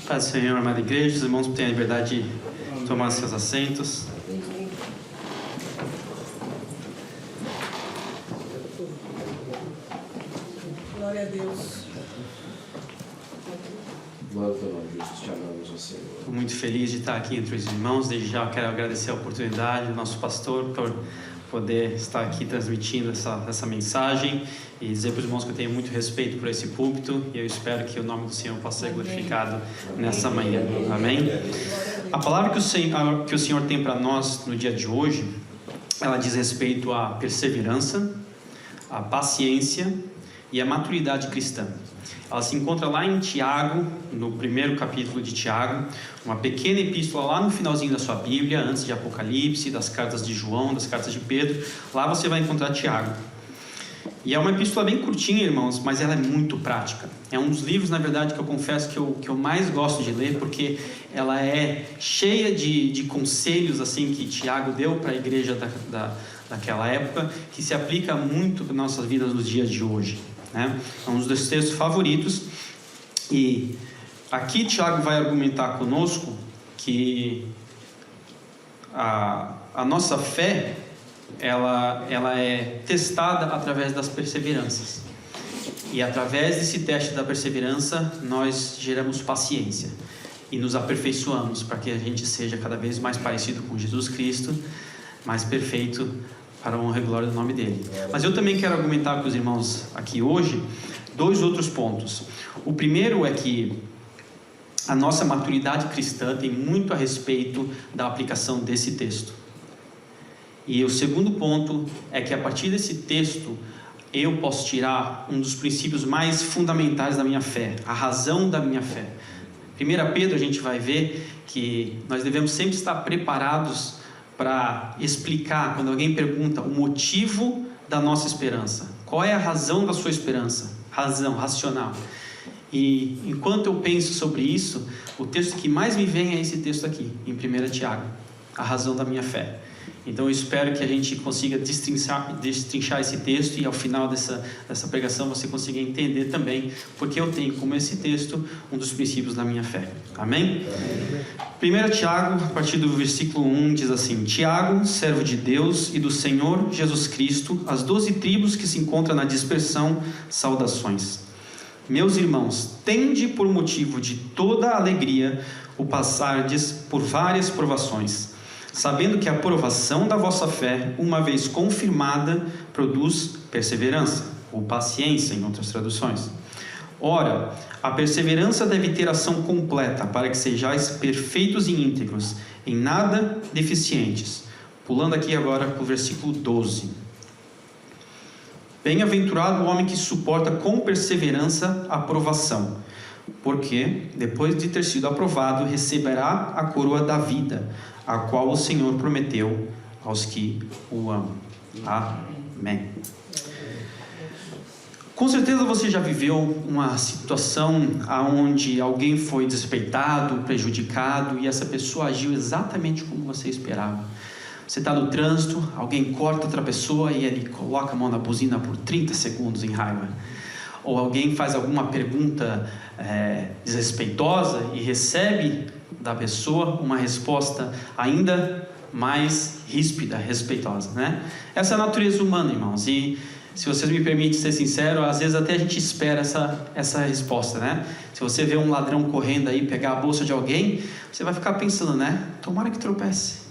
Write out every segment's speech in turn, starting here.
Paz do Senhor, amada igreja, os irmãos têm a liberdade de tomar seus assentos. Glória a Deus. Glória ao teu nome, Jesus, te amamos, ó Senhor. Estou muito feliz de estar aqui entre os irmãos. Desde já quero agradecer a oportunidade do nosso pastor por poder estar aqui transmitindo essa mensagem e dizer para os irmãos que eu tenho muito respeito por esse púlpito e eu espero que o nome do Senhor possa ser glorificado nessa manhã. Amém? A palavra que o Senhor tem para nós no dia de hoje, ela diz respeito à perseverança, à paciência e à maturidade cristã. Ela se encontra lá em Tiago, no primeiro capítulo de Tiago, uma pequena epístola lá no finalzinho da sua Bíblia, antes de Apocalipse, das cartas de João, das cartas de Pedro. Lá você vai encontrar Tiago. E é uma epístola bem curtinha, irmãos, mas ela é muito prática. É um dos livros, na verdade, que eu confesso que eu mais gosto de ler, porque ela é cheia de conselhos assim que Tiago deu para a igreja daquela época, que se aplica muito para nossas vidas nos dias de hoje. É um dos textos favoritos. E aqui Tiago vai argumentar conosco que a nossa fé ela é testada através das perseveranças, e através desse teste da perseverança nós geramos paciência e nos aperfeiçoamos para que a gente seja cada vez mais parecido com Jesus Cristo, mais perfeito, para a honra e glória do nome dele. Mas eu também quero argumentar com os irmãos aqui hoje dois outros pontos. O primeiro é que a nossa maturidade cristã tem muito a respeito da aplicação desse texto. E o segundo ponto é que a partir desse texto eu posso tirar um dos princípios mais fundamentais da minha fé, a razão da minha fé. 1 Pedro a gente vai ver que nós devemos sempre estar preparados para explicar, quando alguém pergunta o motivo da nossa esperança. Qual é a razão da sua esperança? Razão, racional. E enquanto eu penso sobre isso, o texto que mais me vem é esse texto aqui, em 1 Tiago, a razão da minha fé. Então eu espero que a gente consiga destrinchar esse texto e ao final dessa pregação você consiga entender também porque eu tenho como esse texto um dos princípios da minha fé. Amém? 1 Tiago, a partir do versículo 1, diz assim: Tiago, servo de Deus e do Senhor Jesus Cristo, as 12 tribos que se encontram na dispersão, saudações. Meus irmãos, tende por motivo de toda alegria o passardes por várias provações, sabendo que a provação da vossa fé, uma vez confirmada, produz perseverança, ou paciência em outras traduções. Ora, a perseverança deve ter ação completa, para que sejais perfeitos e íntegros, em nada deficientes. Pulando aqui agora para o versículo 12. Bem-aventurado o homem que suporta com perseverança a provação, porque, depois de ter sido aprovado, receberá a coroa da vida, a qual o Senhor prometeu aos que o amam. Amém. Com certeza você já viveu uma situação onde alguém foi desrespeitado, prejudicado, e essa pessoa agiu exatamente como você esperava. Você está no trânsito, alguém corta outra pessoa e ele coloca a mão na buzina por 30 segundos em raiva. Ou alguém faz alguma pergunta desrespeitosa e recebe da pessoa uma resposta ainda mais ríspida, respeitosa, né? Essa é a natureza humana, irmãos, e se vocês me permitem ser sincero, às vezes até a gente espera essa resposta, né? Se você vê um ladrão correndo aí, pegar a bolsa de alguém, você vai ficar pensando, né? Tomara que tropece,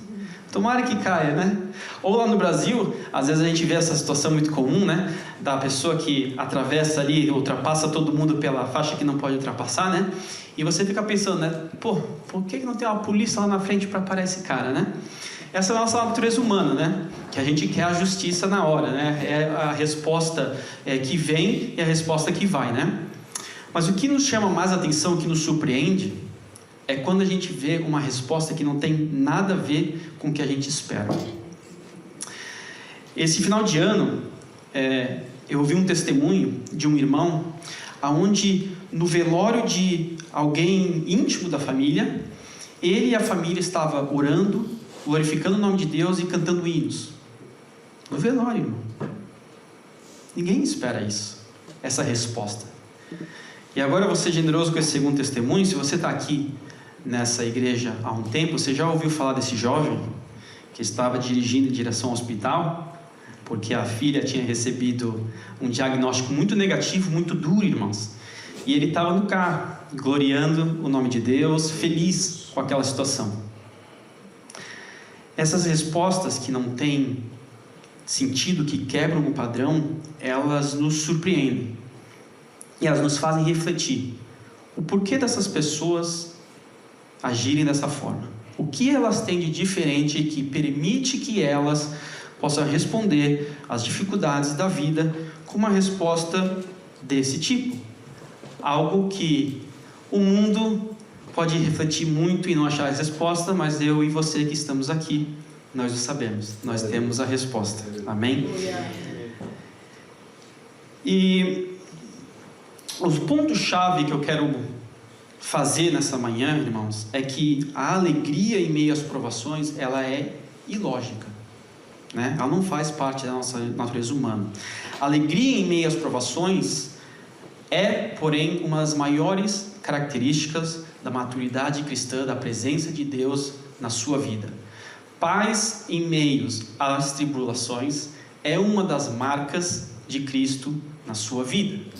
tomara que caia, né? Ou lá no Brasil, às vezes a gente vê essa situação muito comum, né? Da pessoa que atravessa ali, ultrapassa todo mundo pela faixa que não pode ultrapassar, né? E você fica pensando, né? Pô, por que não tem uma polícia lá na frente para parar esse cara, né? Essa é a nossa natureza humana, né? Que a gente quer a justiça na hora, né? É a resposta que vem e a resposta que vai, né? Mas o que nos chama mais atenção, o que nos surpreende, é quando a gente vê uma resposta que não tem nada a ver com o que a gente espera. Esse final de ano, eu ouvi um testemunho de um irmão, onde no velório de alguém íntimo da família, ele e a família estavam orando, glorificando o nome de Deus e cantando hinos. No velório, irmão. Ninguém espera isso, essa resposta. E agora eu vou ser generoso com esse segundo testemunho. Se você está aqui nessa igreja há um tempo, você já ouviu falar desse jovem que estava dirigindo em direção ao hospital, porque a filha tinha recebido um diagnóstico muito negativo, muito duro, irmãos. E ele estava no carro, gloriando o nome de Deus, feliz com aquela situação. Essas respostas que não têm sentido, que quebram o padrão, elas nos surpreendem. E elas nos fazem refletir o porquê dessas pessoas agirem dessa forma. O que elas têm de diferente que permite que elas possam responder às dificuldades da vida com uma resposta desse tipo. Algo que o mundo pode refletir muito e não achar a resposta, mas eu e você que estamos aqui, nós o sabemos. Nós temos a resposta. Amém? E os pontos-chave que eu quero fazer nessa manhã, irmãos, é que a alegria em meio às provações, ela é ilógica, né? Ela não faz parte da nossa natureza humana. A alegria em meio às provações é, porém, uma das maiores características da maturidade cristã, da presença de Deus na sua vida. Paz em meio às tribulações é uma das marcas de Cristo na sua vida.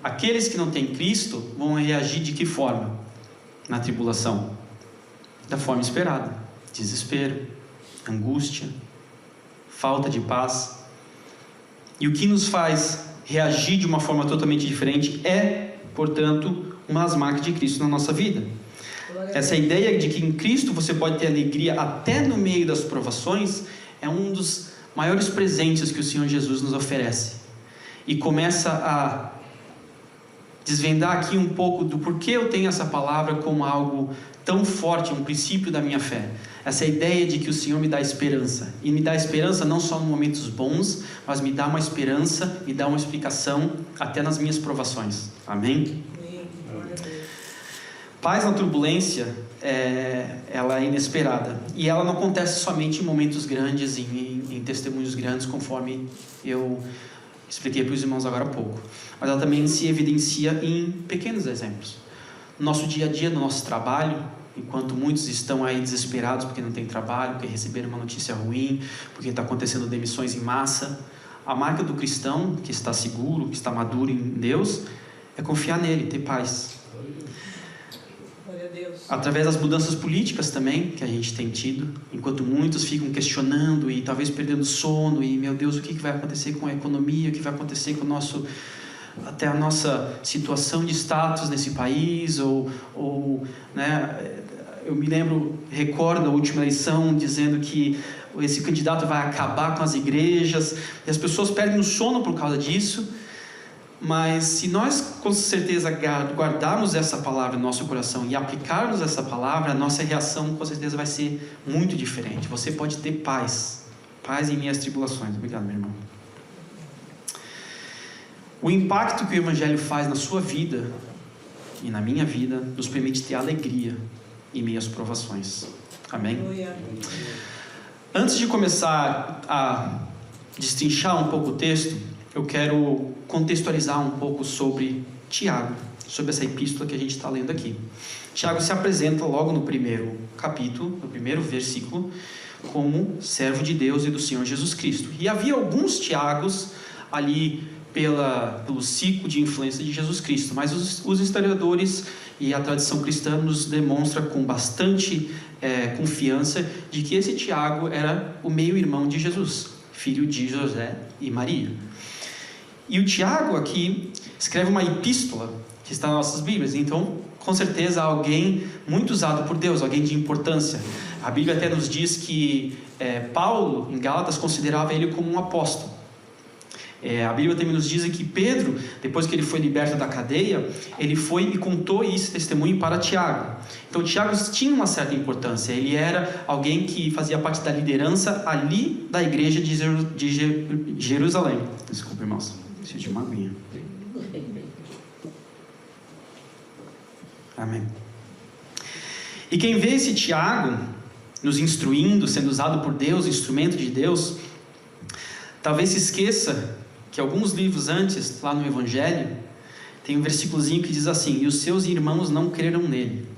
Aqueles que não têm Cristo vão reagir de que forma na tribulação? Da forma esperada: desespero, angústia, falta de paz. E o que nos faz reagir de uma forma totalmente diferente é, portanto, uma das marcas de Cristo na nossa vida. Essa ideia de que em Cristo você pode ter alegria até no meio das provações é um dos maiores presentes que o Senhor Jesus nos oferece. E começa a desvendar aqui um pouco do porquê eu tenho essa palavra como algo tão forte, um princípio da minha fé. Essa ideia de que o Senhor me dá esperança. E me dá esperança não só em momentos bons, mas me dá uma esperança, me dá uma explicação até nas minhas provações. Amém? Paz na turbulência, ela é inesperada. E ela não acontece somente em momentos grandes, em testemunhos grandes, conforme eu expliquei para os irmãos agora há pouco. Mas ela também se evidencia em pequenos exemplos. No nosso dia a dia, no nosso trabalho, enquanto muitos estão aí desesperados porque não tem trabalho, porque receberam uma notícia ruim, porque está acontecendo demissões em massa, a marca do cristão, que está seguro, que está maduro em Deus, é confiar nele, ter paz. Através das mudanças políticas também que a gente tem tido, enquanto muitos ficam questionando e talvez perdendo sono, e meu Deus, o que vai acontecer com a economia, o que vai acontecer com até a nossa situação de status nesse país, né, eu me recordo da última eleição dizendo que esse candidato vai acabar com as igrejas, e as pessoas perdem o sono por causa disso. Mas se nós com certeza guardarmos essa palavra no nosso coração e aplicarmos essa palavra, a nossa reação com certeza vai ser muito diferente. Você pode ter paz em minhas tribulações. Obrigado, meu irmão. O impacto que o Evangelho faz na sua vida e na minha vida nos permite ter alegria em meio às provações. Amém? Antes de começar a destrinchar um pouco o texto, eu quero contextualizar um pouco sobre Tiago, sobre essa epístola que a gente está lendo aqui. Tiago se apresenta logo no primeiro capítulo, no primeiro versículo, como servo de Deus e do Senhor Jesus Cristo. E havia alguns Tiagos ali pelo ciclo de influência de Jesus Cristo, mas os historiadores e a tradição cristã nos demonstra com bastante confiança de que esse Tiago era o meio-irmão de Jesus, filho de José e Maria. E o Tiago aqui escreve uma epístola que está nas nossas Bíblias, então com certeza alguém muito usado por Deus, alguém de importância. A Bíblia até nos diz que Paulo, em Gálatas, considerava ele como um apóstolo. A Bíblia também nos diz que Pedro, depois que ele foi liberto da cadeia, ele foi e contou esse testemunho para Tiago. Então Tiago tinha uma certa importância, ele era alguém que fazia parte da liderança ali da igreja de Jerusalém. Desculpa, irmãos, preciso de uma aguinha. Amém. E quem vê esse Tiago nos instruindo, sendo usado por Deus, instrumento de Deus, talvez se esqueça que alguns livros antes, lá no Evangelho, tem um versículozinho que diz assim: e os seus irmãos não creram nele.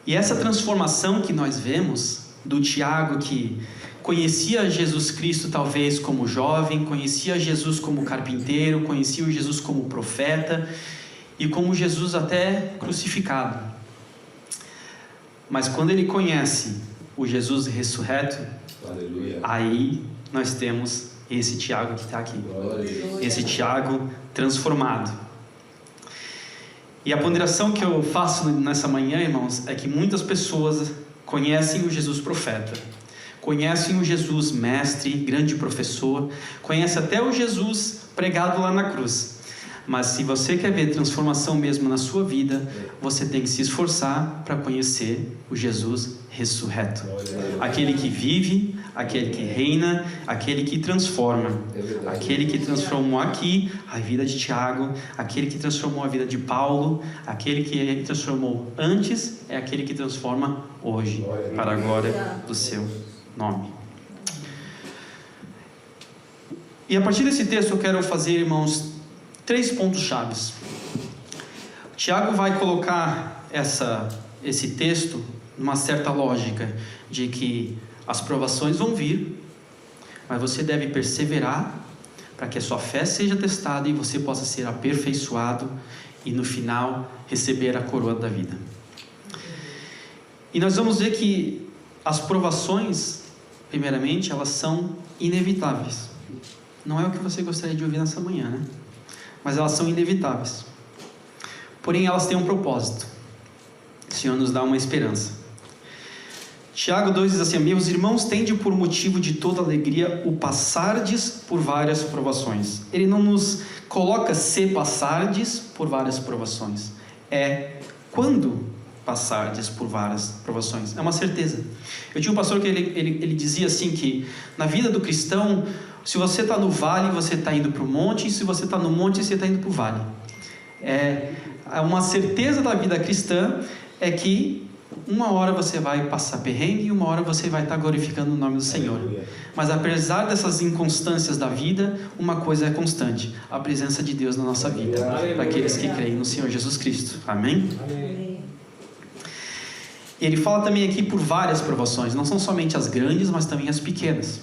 E essa transformação que nós vemos do Tiago, que conhecia Jesus Cristo talvez como jovem, conhecia Jesus como carpinteiro, conhecia o Jesus como profeta e como Jesus até crucificado. Mas quando ele conhece o Jesus ressurreto, Aleluia. aí nós temos esse Tiago que está aqui. Glória a Deus. Esse Tiago transformado. E a ponderação que eu faço nessa manhã, irmãos, é que muitas pessoas conhecem o Jesus profeta, conhecem o Jesus mestre, grande professor, conhecem até o Jesus pregado lá na cruz. Mas se você quer ver transformação mesmo na sua vida, você tem que se esforçar para conhecer o Jesus ressurreto. Aquele que vive, aquele que reina, aquele que transforma. Aquele que transformou aqui a vida de Tiago, aquele que transformou a vida de Paulo, aquele que transformou antes, é aquele que transforma hoje, para a glória do seu nome. E a partir desse texto eu quero fazer, irmãos, 3 pontos chaves. Tiago vai colocar esse texto numa certa lógica de que as provações vão vir, mas você deve perseverar para que a sua fé seja testada e você possa ser aperfeiçoado e no final receber a coroa da vida. E nós vamos ver que as provações, primeiramente, elas são inevitáveis. Não é o que você gostaria de ouvir nessa manhã, né? Mas elas são inevitáveis. Porém, elas têm um propósito. O Senhor nos dá uma esperança. Tiago 2 diz assim: meus irmãos, tende por motivo de toda alegria o passardes por várias provações. Ele não nos coloca se passardes por várias provações. É quando passardes por várias provações. É uma certeza. Eu tinha um pastor que ele dizia assim que na vida do cristão, se você está no vale, você está indo para o monte, e se você está no monte, você está indo para o vale. Uma certeza da vida cristã é que uma hora você vai passar perrengue e uma hora você vai estar glorificando o nome do Senhor. Mas apesar dessas inconstâncias da vida, uma coisa é constante: a presença de Deus na nossa vida, para aqueles que creem no Senhor Jesus Cristo. Amém? Amém. Ele fala também aqui por várias provações, não são somente as grandes, mas também as pequenas.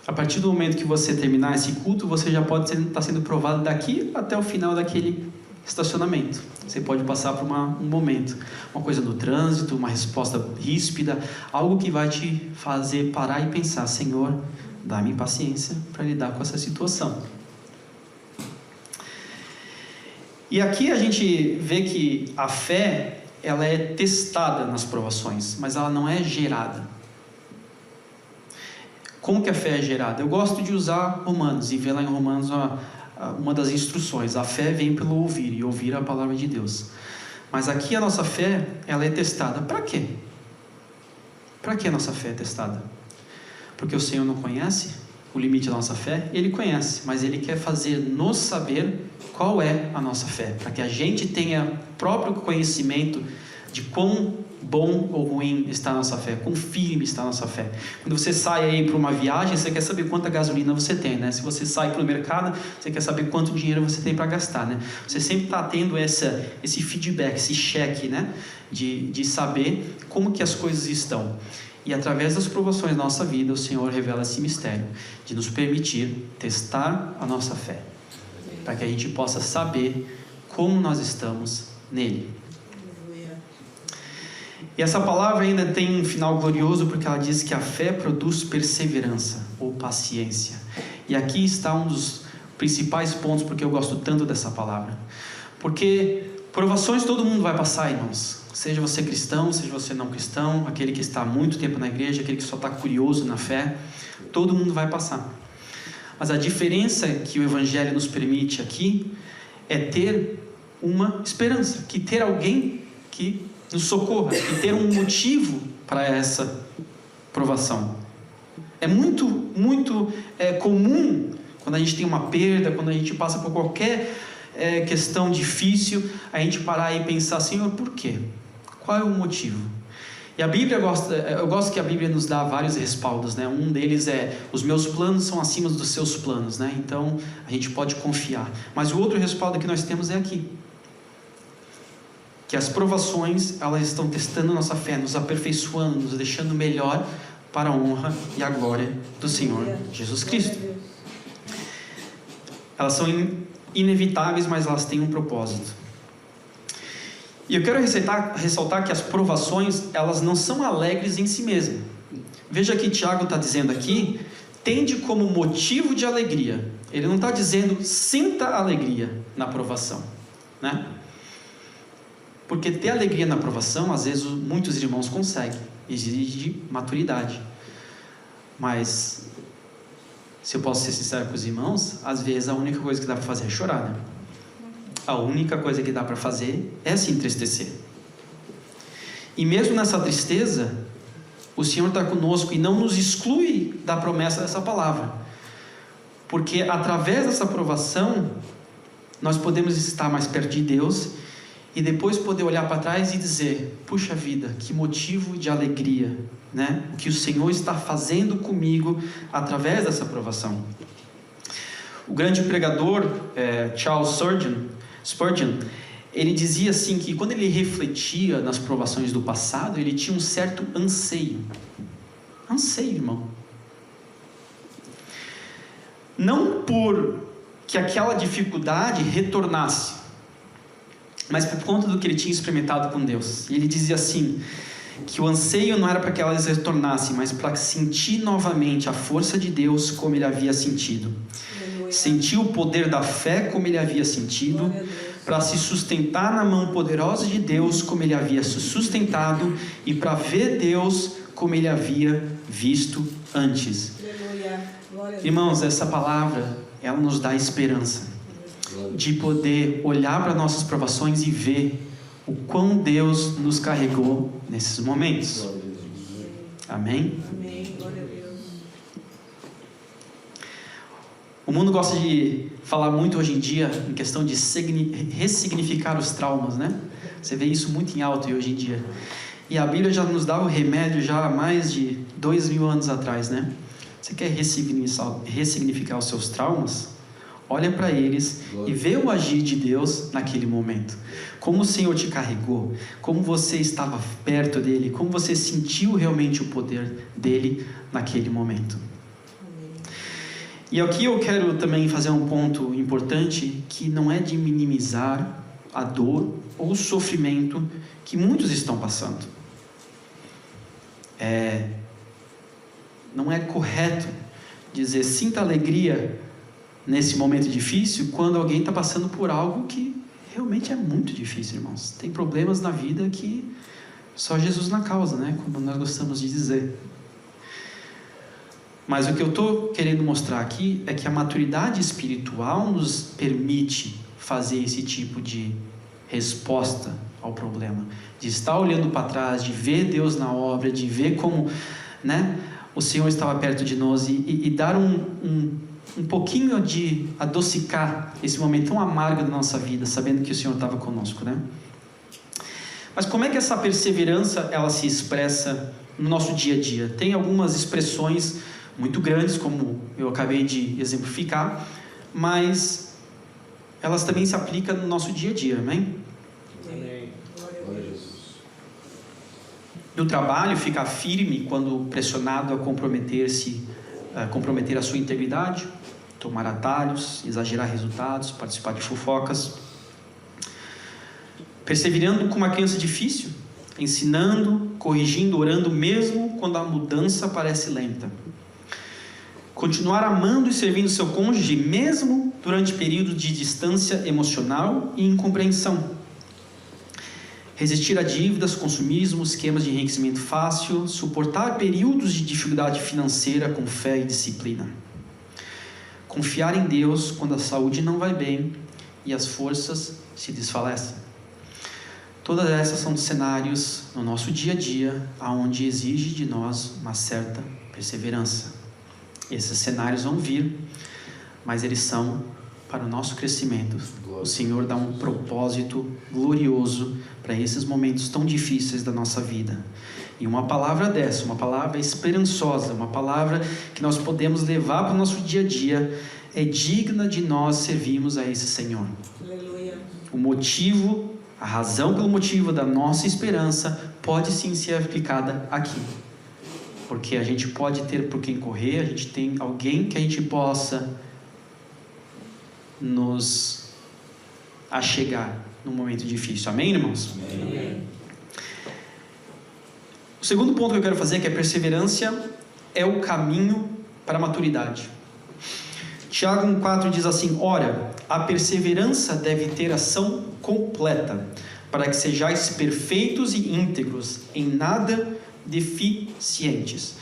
A partir do momento que você terminar esse culto, você já pode estar sendo provado daqui até o final daquele estacionamento. Você pode passar por um momento, uma coisa no trânsito, uma resposta ríspida, algo que vai te fazer parar e pensar: Senhor, dá-me paciência para lidar com essa situação. E aqui a gente vê que a fé, ela é testada nas provações, mas ela não é gerada. Como que a fé é gerada? Eu gosto de usar Romanos e ver lá em Romanos uma das instruções: a fé vem pelo ouvir, e ouvir a palavra de Deus. Mas aqui a nossa fé, ela é testada. Para quê? Para que a nossa fé é testada? Porque o Senhor não conhece o limite da nossa fé? Ele conhece, mas Ele quer fazer nos saber qual é a nossa fé, para que a gente tenha próprio conhecimento de quão bom ou ruim está a nossa fé, quão firme está a nossa fé. Quando você sai aí para uma viagem, você quer saber quanta gasolina você tem, né? Se você sai para o mercado, você quer saber quanto dinheiro você tem para gastar, né? Você sempre está tendo esse feedback, esse cheque, né? De saber como que as coisas estão. E através das provações da nossa vida, o Senhor revela esse mistério de nos permitir testar a nossa fé, para que a gente possa saber como nós estamos nele. E essa palavra ainda tem um final glorioso, porque ela diz que a fé produz perseverança ou paciência. E aqui está um dos principais pontos porque eu gosto tanto dessa palavra. Porque provações todo mundo vai passar, irmãos. Seja você cristão, seja você não cristão, aquele que está há muito tempo na igreja, aquele que só está curioso na fé, todo mundo vai passar. Mas a diferença que o Evangelho nos permite aqui é ter uma esperança, que ter alguém que nos socorra, e ter um motivo para essa provação. É muito comum, quando a gente tem uma perda, quando a gente passa por qualquer questão difícil, a gente parar e pensar: Senhor, por quê? Qual é o motivo? E a Bíblia eu gosto que a Bíblia nos dá vários respaldos, né? Um deles é: os meus planos são acima dos seus planos, né? Então a gente pode confiar. Mas o outro respaldo que nós temos é aqui, que as provações, elas estão testando a nossa fé, nos aperfeiçoando, nos deixando melhor para a honra e a glória do Senhor Jesus Cristo. Elas são inevitáveis, mas elas têm um propósito. E eu quero ressaltar que as provações, elas não são alegres em si mesmas. Veja que Tiago está dizendo aqui: tende como motivo de alegria. Ele não está dizendo sinta alegria na provação, né? Porque ter alegria na provação, às vezes muitos irmãos conseguem, exige maturidade. Mas, se eu posso ser sincero com os irmãos, às vezes a única coisa que dá para fazer é chorar, né? A única coisa que dá para fazer é se entristecer. E mesmo nessa tristeza, o Senhor está conosco e não nos exclui da promessa dessa palavra. Porque através dessa provação, nós podemos estar mais perto de Deus e depois poder olhar para trás e dizer: puxa vida, que motivo de alegria, né? O que o Senhor está fazendo comigo através dessa provação. O grande pregador Charles Spurgeon, ele dizia assim que quando ele refletia nas provações do passado, ele tinha um certo anseio, irmão. Não por que aquela dificuldade retornasse, mas por conta do que ele tinha experimentado com Deus. E ele dizia assim, que o anseio não era para que elas retornassem, mas para sentir novamente a força de Deus como ele havia sentido. Sentir o poder da fé como ele havia sentido, para se sustentar na mão poderosa de Deus como ele havia se sustentado, e para ver Deus como ele havia visto antes. Irmãos, essa palavra, ela nos dá esperança de poder olhar para nossas provações e ver o quão Deus nos carregou nesses momentos. Amém? Amém. Glória a Deus. O mundo gosta de falar muito hoje em dia em questão de ressignificar os traumas, né? Você vê isso muito em alta hoje em dia. E a Bíblia já nos dá o remédio já há mais de 2000 anos atrás, né? Você quer ressignificar os seus traumas? Olha para eles e vê o agir de Deus naquele momento. Como o Senhor te carregou, como você estava perto dele, como você sentiu realmente o poder dele naquele momento. E aqui eu quero também fazer um ponto importante, que não é de minimizar a dor ou o sofrimento que muitos estão passando. Não é correto dizer sinta alegria nesse momento difícil, quando alguém está passando por algo que realmente é muito difícil, irmãos. Tem problemas na vida que só Jesus na causa, né? Como nós gostamos de dizer. Mas o que eu estou querendo mostrar aqui é que a maturidade espiritual nos permite fazer esse tipo de resposta ao problema, de estar olhando para trás, de ver Deus na obra, de ver como, né, o Senhor estava perto de nós e dar um pouquinho de adocicar esse momento tão amargo da nossa vida, sabendo que o Senhor estava conosco, né? Mas como é que essa perseverança ela se expressa no nosso dia a dia? Tem algumas expressões muito grandes, como eu acabei de exemplificar, mas elas também se aplicam no nosso dia a dia, amém? Amém. Glória a Jesus. No trabalho, ficar firme quando pressionado a comprometer a sua integridade, tomar atalhos, exagerar resultados, participar de fofocas. Perseverando com uma criança difícil, ensinando, corrigindo, orando, mesmo quando a mudança parece lenta. Continuar amando e servindo seu cônjuge, mesmo durante períodos de distância emocional e incompreensão. Resistir a dívidas, consumismo, esquemas de enriquecimento fácil, suportar períodos de dificuldade financeira com fé e disciplina. Confiar em Deus quando a saúde não vai bem e as forças se desfalecem. Todas essas são cenários no nosso dia a dia, onde exige de nós uma certa perseverança. Esses cenários vão vir, mas eles são para o nosso crescimento. O Senhor dá um propósito glorioso para esses momentos tão difíceis da nossa vida. E uma palavra dessa, uma palavra esperançosa, uma palavra que nós podemos levar para o nosso dia a dia, é digna de nós servirmos a esse Senhor. Aleluia. O motivo, a razão pelo motivo da nossa esperança pode sim ser aplicada aqui. Porque a gente pode ter por quem correr, a gente tem alguém que a gente possa nos achegar num momento difícil. Amém, irmãos? Amém. O segundo ponto que eu quero fazer é que a perseverança é o caminho para a maturidade. Tiago 1,4 diz assim: ora, a perseverança deve ter ação completa, para que sejais perfeitos e íntegros, em nada deficientes.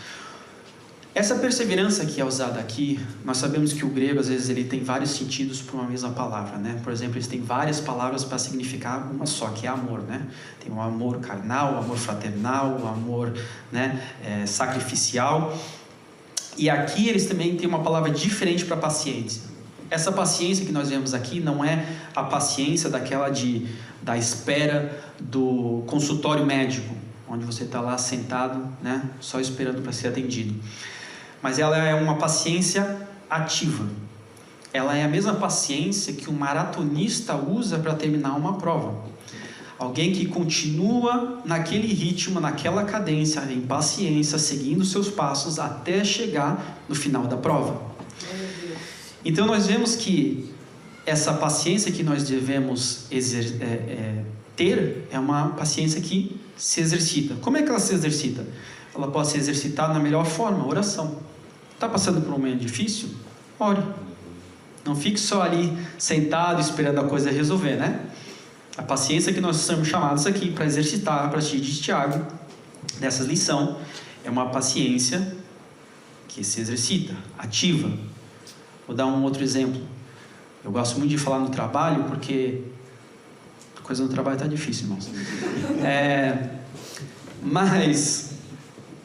Essa perseverança que é usada aqui, nós sabemos que o grego às vezes ele tem vários sentidos para uma mesma palavra, né? Por exemplo, eles têm várias palavras para significar uma só, que é amor, né? Tem o amor carnal, o amor fraternal, o amor, né, sacrificial. E aqui eles também têm uma palavra diferente para paciência. Essa paciência que nós vemos aqui não é a paciência daquela da espera do consultório médico, onde você está lá sentado, né, só esperando para ser atendido. Mas ela é uma paciência ativa. Ela é a mesma paciência que um maratonista usa para terminar uma prova. Alguém que continua naquele ritmo, naquela cadência, em paciência, seguindo seus passos até chegar no final da prova. Então nós vemos que essa paciência que nós devemos ter é uma paciência que se exercita. Como é que ela se exercita? Ela pode se exercitar na melhor forma, oração. Está passando por um momento difícil? Ore. Não fique só ali sentado esperando a coisa resolver, né? A paciência que nós somos chamados aqui para exercitar, a partir de Tiago, nessa lição, é uma paciência que se exercita, ativa. Vou dar um outro exemplo. Eu gosto muito de falar no trabalho, porque a coisa no trabalho está difícil, irmãos. Mas,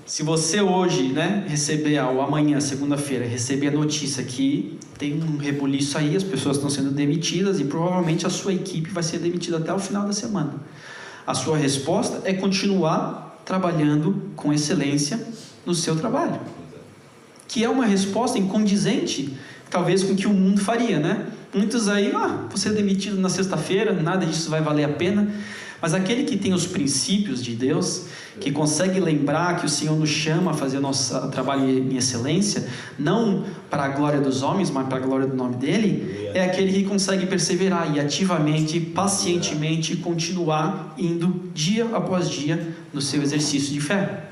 se você hoje, né, receber, ou amanhã, segunda-feira, receber a notícia que tem um rebuliço aí, as pessoas estão sendo demitidas e provavelmente a sua equipe vai ser demitida até o final da semana. A sua resposta é continuar trabalhando com excelência no seu trabalho. Que é uma resposta incondizente, talvez, com o que o mundo faria, né? Muitos aí, vou ser demitido na sexta-feira, nada disso vai valer a pena. Mas aquele que tem os princípios de Deus, que consegue lembrar que o Senhor nos chama a fazer nosso trabalho em excelência, não para a glória dos homens, mas para a glória do nome dEle, é aquele que consegue perseverar e ativamente, pacientemente, continuar indo dia após dia no seu exercício de fé.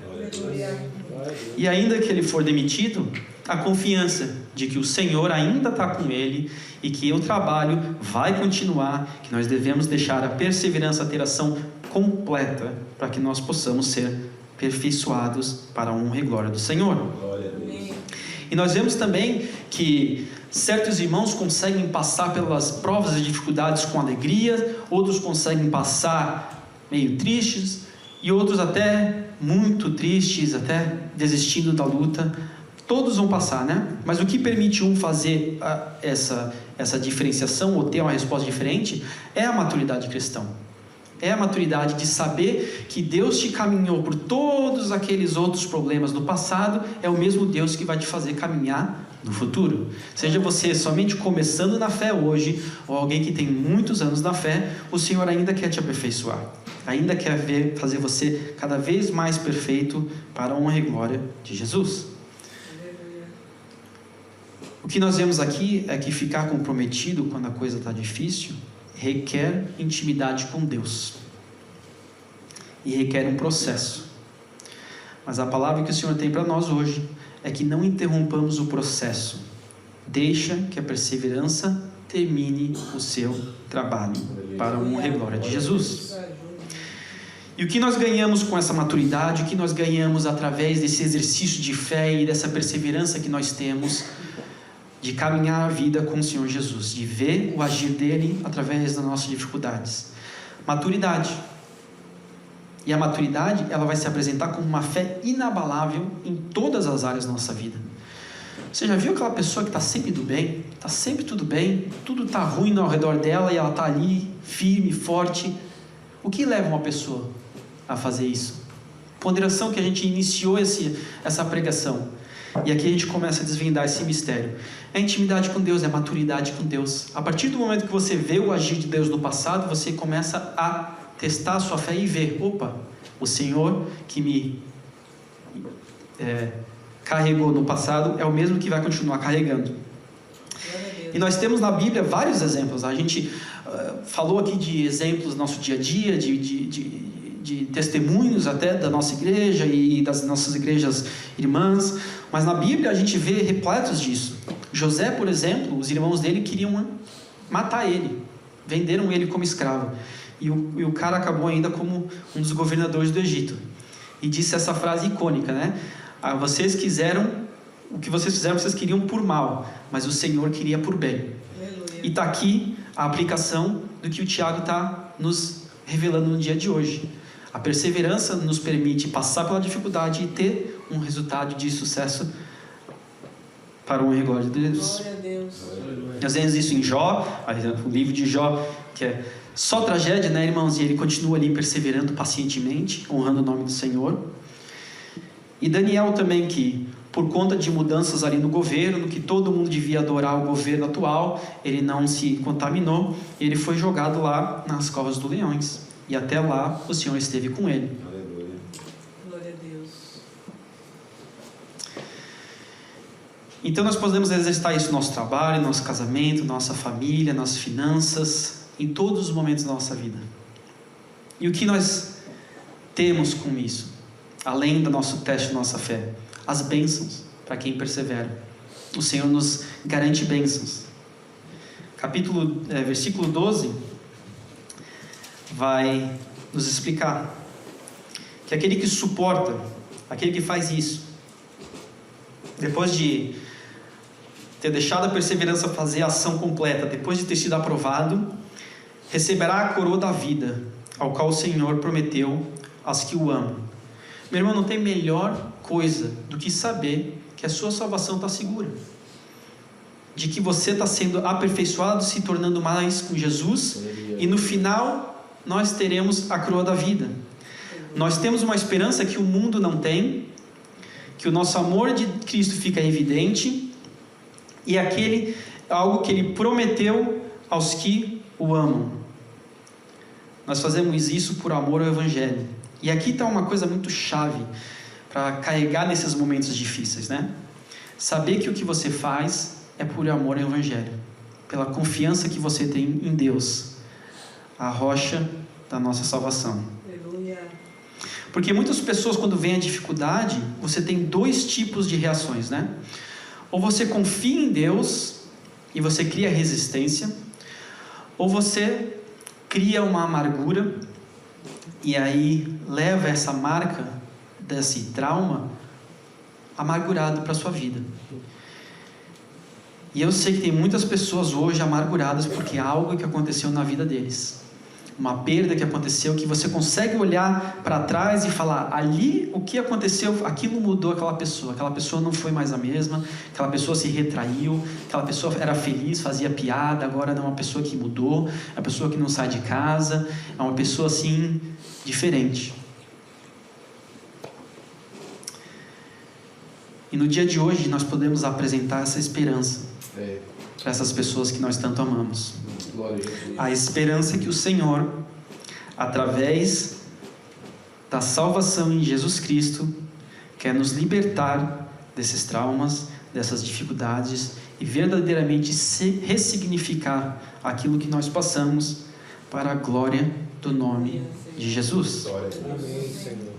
E ainda que ele for demitido, a confiança de que o Senhor ainda está com ele e que o trabalho vai continuar, que nós devemos deixar a perseverança ter ação completa para que nós possamos ser aperfeiçoados para a honra e glória do Senhor. E nós vemos também que certos irmãos conseguem passar pelas provas e dificuldades com alegria, outros conseguem passar meio tristes e outros até muito tristes, até desistindo da luta. Todos vão passar, né? Mas o que permite um fazer essa diferenciação ou ter uma resposta diferente é a maturidade cristã. É a maturidade de saber que Deus te caminhou por todos aqueles outros problemas do passado, é o mesmo Deus que vai te fazer caminhar no futuro. Seja você somente começando na fé hoje, ou alguém que tem muitos anos na fé, o Senhor ainda quer te aperfeiçoar. Ainda quer fazer você cada vez mais perfeito para a honra e glória de Jesus. O que nós vemos aqui é que ficar comprometido quando a coisa está difícil requer intimidade com Deus e requer um processo. Mas a palavra que o Senhor tem para nós hoje é que não interrompamos o processo. Deixa que a perseverança termine o seu trabalho para a honra e glória de Jesus. E o que nós ganhamos com essa maturidade, o que nós ganhamos através desse exercício de fé e dessa perseverança que nós temos de caminhar a vida com o Senhor Jesus, de ver o agir dele através das nossas dificuldades. Maturidade. E a maturidade, ela vai se apresentar como uma fé inabalável em todas as áreas da nossa vida. Você já viu aquela pessoa que está sempre do bem? Está sempre tudo bem, tudo está ruim ao redor dela e ela está ali, firme, forte. O que leva uma pessoa a fazer isso? ponderação que a gente iniciou essa pregação. E aqui a gente começa a desvendar esse mistério. É intimidade com Deus, é maturidade com Deus. A partir do momento que você vê o agir de Deus no passado, você começa a testar a sua fé e ver, opa, o Senhor que me carregou no passado é o mesmo que vai continuar carregando. E nós temos na Bíblia vários exemplos. A gente falou aqui de exemplos do nosso dia a dia, de testemunhos até da nossa igreja e das nossas igrejas irmãs, mas na Bíblia a gente vê repletos disso. José, por exemplo, os irmãos dele queriam matar ele, venderam ele como escravo, e o cara acabou ainda como um dos governadores do Egito, e disse essa frase icônica, né? Vocês quiseram, o que vocês fizeram, vocês queriam por mal, mas o Senhor queria por bem. Aleluia. E está aqui a aplicação do que o Tiago está nos revelando no dia de hoje. A perseverança nos permite passar pela dificuldade e ter um resultado de sucesso para o glória de Deus. Glória a Deus. Nós vemos isso em Jó, o livro de Jó, que é só tragédia, né, irmãos? E ele continua ali perseverando pacientemente, honrando o nome do Senhor. E Daniel também, que por conta de mudanças ali no governo, que todo mundo devia adorar o governo atual, ele não se contaminou, e ele foi jogado lá nas covas dos leões. E até lá o Senhor esteve com ele. Aleluia. Glória a Deus. Então nós podemos exercitar isso no nosso trabalho, no nosso casamento, nossa família, nossas finanças, em todos os momentos da nossa vida. E o que nós temos com isso? Além do nosso teste de nossa fé, as bênçãos para quem persevera. O Senhor nos garante bênçãos. Versículo 12 vai nos explicar que aquele que suporta, aquele que faz isso, depois de ter deixado a perseverança fazer a ação completa, depois de ter sido aprovado, receberá a coroa da vida, ao qual o Senhor prometeu aos que o amam. Meu irmão, não tem melhor coisa do que saber que a sua salvação está segura, de que você está sendo aperfeiçoado, se tornando mais com Jesus, e no final nós teremos a coroa da vida. Nós temos uma esperança que o mundo não tem, que o nosso amor de Cristo fica evidente, e algo que Ele prometeu aos que o amam. Nós fazemos isso por amor ao Evangelho. E aqui está uma coisa muito chave para carregar nesses momentos difíceis, né? Saber que o que você faz é por amor ao Evangelho, pela confiança que você tem em Deus, a rocha da nossa salvação. Aleluia. Porque muitas pessoas, quando vem a dificuldade, você tem dois tipos de reações, né? Ou você confia em Deus e você cria resistência, ou você cria uma amargura e aí leva essa marca desse trauma amargurado para a sua vida. E eu sei que tem muitas pessoas hoje amarguradas porque algo que aconteceu na vida deles, uma perda que aconteceu, que você consegue olhar para trás e falar, ali o que aconteceu, aquilo mudou aquela pessoa não foi mais a mesma, aquela pessoa se retraiu, aquela pessoa era feliz, fazia piada, agora é uma pessoa que mudou, é uma pessoa que não sai de casa, é uma pessoa assim, diferente. E no dia de hoje nós podemos apresentar essa esperança para essas pessoas que nós tanto amamos. A esperança que o Senhor, através da salvação em Jesus Cristo, quer nos libertar desses traumas, dessas dificuldades e verdadeiramente ressignificar aquilo que nós passamos para a glória do nome de Jesus. Amém, Senhor.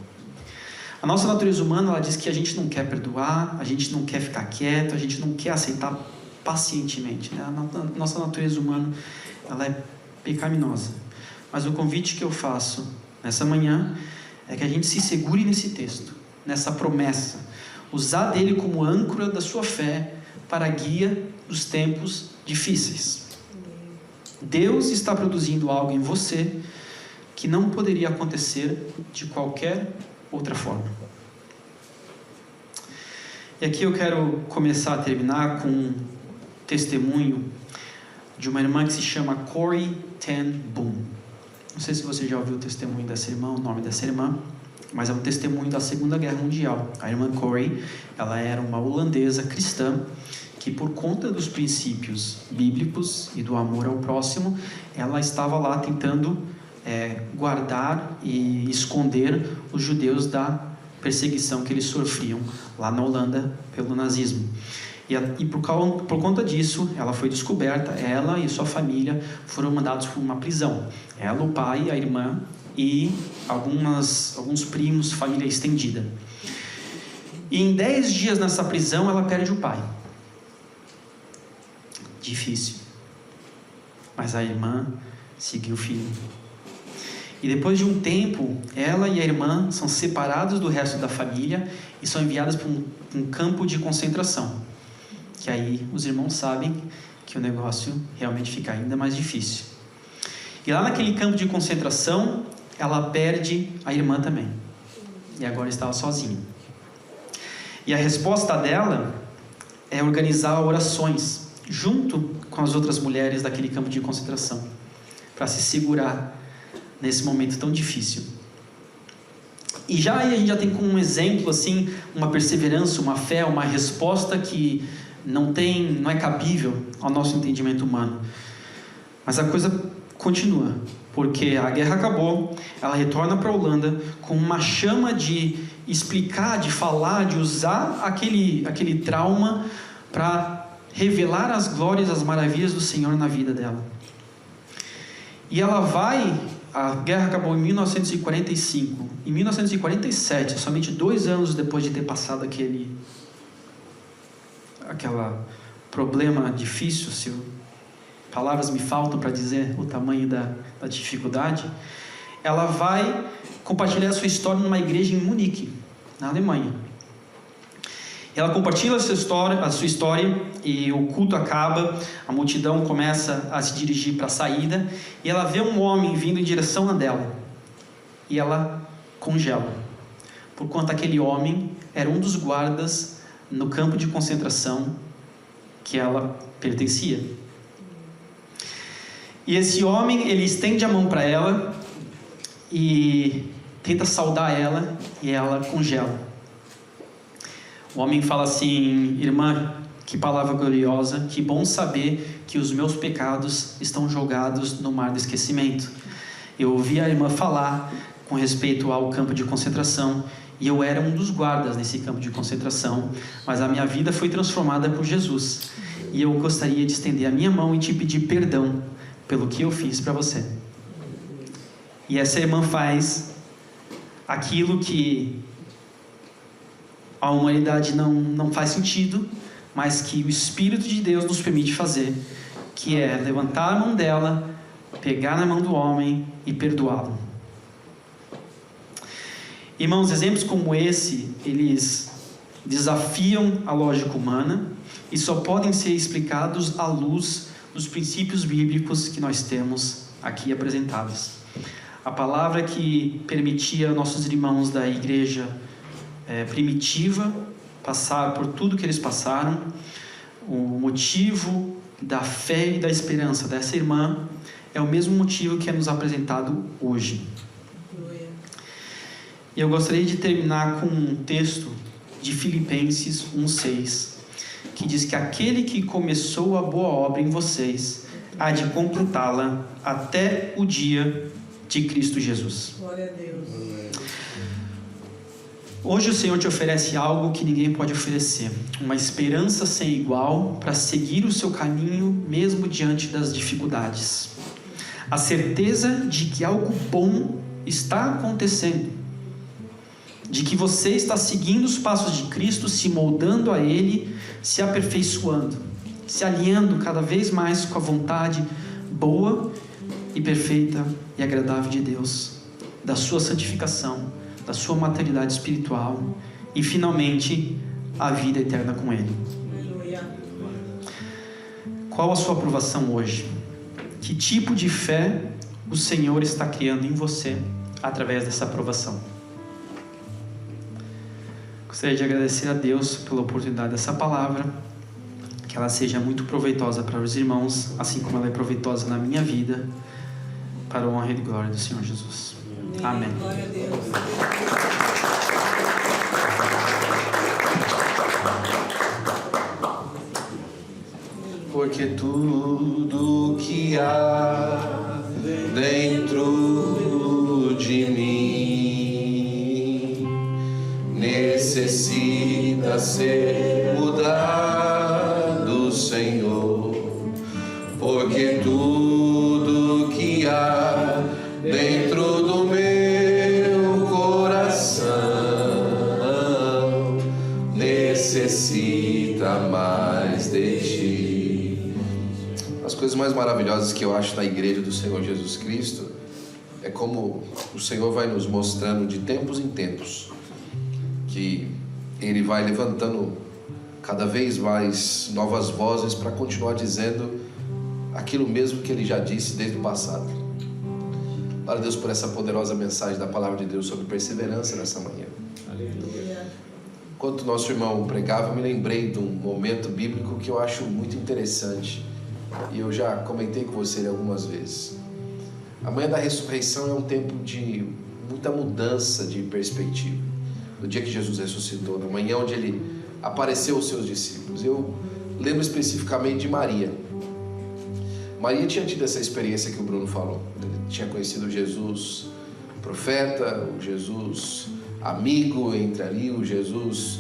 A nossa natureza humana, ela diz que a gente não quer perdoar, a gente não quer ficar quieto, a gente não quer aceitar pacientemente, né? A nossa natureza humana, ela é pecaminosa. Mas o convite que eu faço nessa manhã é que a gente se segure nesse texto, nessa promessa, usar dele como âncora da sua fé para a guia dos tempos difíceis. Deus está produzindo algo em você que não poderia acontecer de qualquer outra forma. E aqui eu quero começar a terminar com um testemunho de uma irmã que se chama Corrie ten Boom. Não sei se você já ouviu o testemunho dessa irmã, o nome dessa irmã, mas é um testemunho da Segunda Guerra Mundial. A irmã Corrie, ela era uma holandesa cristã que, por conta dos princípios bíblicos e do amor ao próximo, ela estava lá tentando guardar e esconder os judeus da perseguição que eles sofriam lá na Holanda pelo nazismo. E por conta disso, ela foi descoberta, ela e sua família foram mandados para uma prisão. Ela, o pai, a irmã e alguns primos, família estendida. E em 10 dias nessa prisão, ela perde o pai. Difícil. Mas a irmã seguiu firme. E depois de um tempo, ela e a irmã são separados do resto da família e são enviadas para um campo de concentração. Que aí os irmãos sabem que o negócio realmente fica ainda mais difícil. E lá naquele campo de concentração, ela perde a irmã também. E agora estava sozinha. E a resposta dela é organizar orações junto com as outras mulheres daquele campo de concentração, para se segurar nesse momento tão difícil. E já aí a gente já tem como um exemplo assim, uma perseverança, uma fé, uma resposta que não é cabível ao nosso entendimento humano. Mas a coisa continua, porque a guerra acabou, ela retorna para a Holanda com uma chama de explicar, de falar, de usar aquele trauma para revelar as glórias, as maravilhas do Senhor na vida dela. E a guerra acabou em 1945. Em 1947, somente 2 anos depois de ter passado aquele problema difícil, se palavras me faltam para dizer o tamanho da dificuldade, ela vai compartilhar a sua história numa igreja em Munique, na Alemanha. Ela compartilha a sua história e o culto acaba, a multidão começa a se dirigir para a saída e ela vê um homem vindo em direção a dela e ela congela, por conta aquele homem era um dos guardas no campo de concentração que ela pertencia. E esse homem, ele estende a mão para ela e tenta saudar ela e ela congela. O homem fala assim: irmã, que palavra gloriosa, que bom saber que os meus pecados estão jogados no mar do esquecimento. Eu ouvi a irmã falar com respeito ao campo de concentração e eu era um dos guardas nesse campo de concentração, mas a minha vida foi transformada por Jesus e eu gostaria de estender a minha mão e te pedir perdão pelo que eu fiz para você. E essa irmã faz aquilo que a humanidade não faz sentido, mas que o Espírito de Deus nos permite fazer, que é levantar a mão dela, pegar na mão do homem e perdoá-lo. Irmãos, exemplos como esse, eles desafiam a lógica humana e só podem ser explicados à luz dos princípios bíblicos que nós temos aqui apresentados. A palavra que permitia nossos irmãos da igreja primitiva passar por tudo que eles passaram, o motivo da fé e da esperança dessa irmã é o mesmo motivo que é nos apresentado hoje. E eu gostaria de terminar com um texto de Filipenses 1:6, que diz que aquele que começou a boa obra em vocês há de completá-la até o dia de Cristo Jesus. Glória a Deus. Hoje o Senhor te oferece algo que ninguém pode oferecer, uma esperança sem igual para seguir o seu caminho mesmo diante das dificuldades. A certeza de que algo bom está acontecendo, de que você está seguindo os passos de Cristo, se moldando a Ele, se aperfeiçoando, se alinhando cada vez mais com a vontade boa e perfeita e agradável de Deus, da sua santificação, da sua maturidade espiritual e, finalmente, a vida eterna com Ele. Aleluia. Qual a sua aprovação hoje? Que tipo de fé o Senhor está criando em você através dessa aprovação? Gostaria de agradecer a Deus pela oportunidade dessa palavra, que ela seja muito proveitosa para os irmãos, assim como ela é proveitosa na minha vida, para a honra e glória do Senhor Jesus. Amém. Glória a Deus. porque tudo que há dentro de mim necessita ser mudado, Senhor, porque tudo que há dentro do meu coração necessita mais de ti. As coisas mais maravilhosas que eu acho na igreja do Senhor Jesus Cristo é como o Senhor vai nos mostrando de tempos em tempos que Ele vai levantando cada vez mais novas vozes para continuar dizendo aquilo mesmo que Ele já disse desde o passado. Glória a Deus por essa poderosa mensagem da Palavra de Deus sobre perseverança nessa manhã. Enquanto nosso irmão pregava, eu me lembrei de um momento bíblico que eu acho muito interessante e eu já comentei com você algumas vezes. A manhã da ressurreição é um tempo de muita mudança de perspectiva. No dia que Jesus ressuscitou, na manhã onde Ele apareceu aos seus discípulos, eu lembro especificamente de Maria. Maria tinha tido essa experiência que o Bruno falou. Ele tinha conhecido Jesus profeta, o Jesus amigo entre ali, o Jesus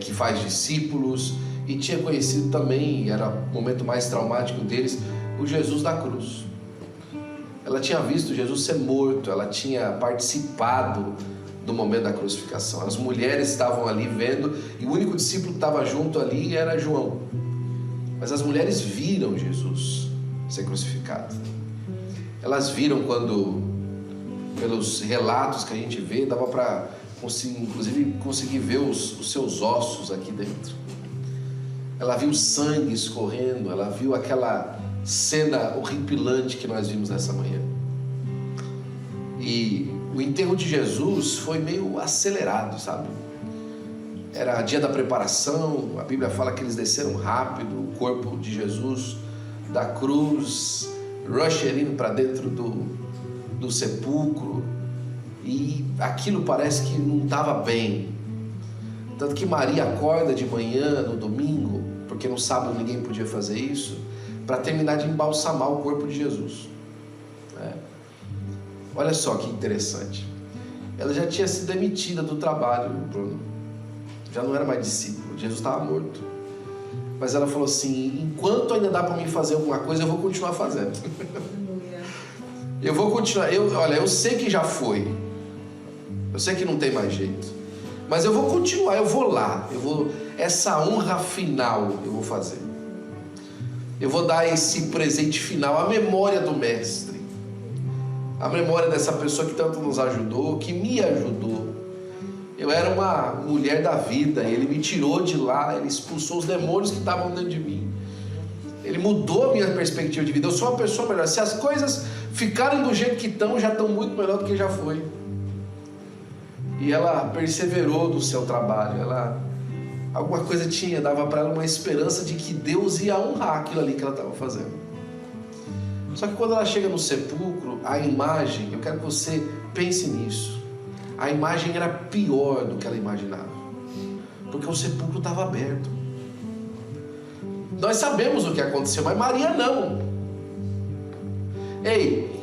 que faz discípulos, e tinha conhecido também, era o momento mais traumático deles, o Jesus da cruz. Ela tinha visto Jesus ser morto, ela tinha participado do momento da crucificação. As mulheres estavam ali vendo, e o único discípulo que estava junto ali era João. Mas as mulheres viram Jesus ser crucificado. Elas viram quando, pelos relatos que a gente vê, dava para inclusive conseguir ver os seus ossos aqui dentro. Ela viu sangue escorrendo, ela viu aquela cena horripilante que nós vimos nessa manhã. E o enterro de Jesus foi meio acelerado, sabe? Era dia da preparação, a Bíblia fala que eles desceram rápido, o corpo de Jesus da cruz, rusher indo para dentro do sepulcro, e aquilo parece que não estava bem. Tanto que Maria acorda de manhã no domingo, porque no sábado ninguém podia fazer isso, para terminar de embalsamar o corpo de Jesus. Olha só que interessante. Ela já tinha sido demitida do trabalho, Bruno. Já não era mais discípulo, Jesus estava morto. Mas ela falou assim: enquanto ainda dá para mim fazer alguma coisa, eu vou continuar fazendo. Eu vou continuar. Eu sei que já foi. Eu sei que não tem mais jeito. Mas eu vou continuar, eu vou lá. Essa honra final eu vou fazer. Eu vou dar esse presente final, a memória do Mestre. A memória dessa pessoa que tanto nos ajudou, que me ajudou. Eu era uma mulher da vida, e Ele me tirou de lá, Ele expulsou os demônios que estavam dentro de mim. Ele mudou a minha perspectiva de vida. Eu sou uma pessoa melhor. Se as coisas ficarem do jeito que estão, já estão muito melhor do que já foi. E ela perseverou no seu trabalho. Alguma coisa dava para ela uma esperança de que Deus ia honrar aquilo ali que ela estava fazendo. Só que quando ela chega no sepulcro, a imagem, eu quero que você pense nisso, a imagem era pior do que ela imaginava, porque o sepulcro estava aberto. Nós sabemos o que aconteceu, mas Maria não. Ei,